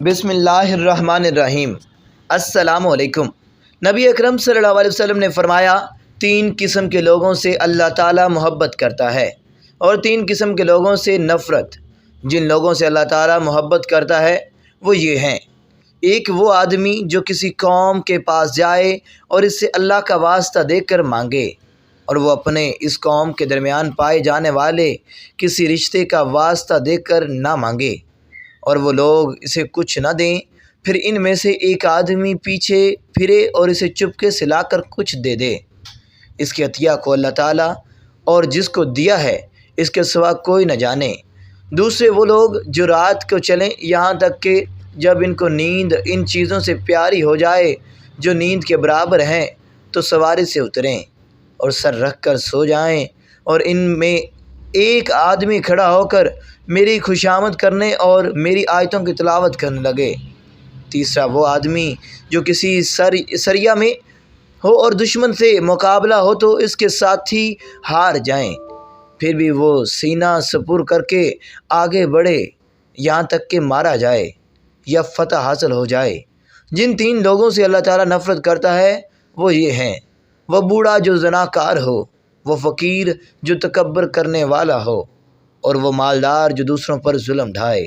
بسم اللہ الرحمن الرحیم۔ السلام علیکم۔ نبی اکرم صلی اللہ علیہ وسلم نے فرمایا، 3 قسم کے لوگوں سے اللہ تعالیٰ محبت کرتا ہے اور 3 قسم کے لوگوں سے نفرت۔ جن لوگوں سے اللہ تعالیٰ محبت کرتا ہے وہ یہ ہیں: ایک وہ آدمی جو کسی قوم کے پاس جائے اور اس سے اللہ کا واسطہ دے کر مانگے، اور وہ اپنے اس قوم کے درمیان پائے جانے والے کسی رشتے کا واسطہ دے کر نہ مانگے، اور وہ لوگ اسے کچھ نہ دیں، پھر ان میں سے ایک آدمی پیچھے پھرے اور اسے چپکے سے لا کر کچھ دے دے۔ اس کے عطیہ کو اللہ تعالیٰ اور جس کو دیا ہے اس کے سوا کوئی نہ جانے۔ دوسرے وہ لوگ جو رات کو چلیں یہاں تک کہ جب ان کو نیند ان چیزوں سے پیاری ہو جائے جو نیند کے برابر ہیں تو سواری سے اتریں اور سر رکھ کر سو جائیں، اور ان میں ایک آدمی کھڑا ہو کر میری خوشامد کرنے اور میری آیتوں کی تلاوت کرنے لگے۔ تیسرا وہ آدمی جو کسی سریہ میں ہو اور دشمن سے مقابلہ ہو تو اس کے ساتھی ہار جائیں، پھر بھی وہ سینہ سپر کر کے آگے بڑھے یہاں تک کہ مارا جائے یا فتح حاصل ہو جائے۔ جن 3 لوگوں سے اللہ تعالیٰ نفرت کرتا ہے وہ یہ ہیں: وہ بوڑھا جو زناکار ہو، وہ فقیر جو تکبر کرنے والا ہو، اور وہ مالدار جو دوسروں پر ظلم ڈھائے۔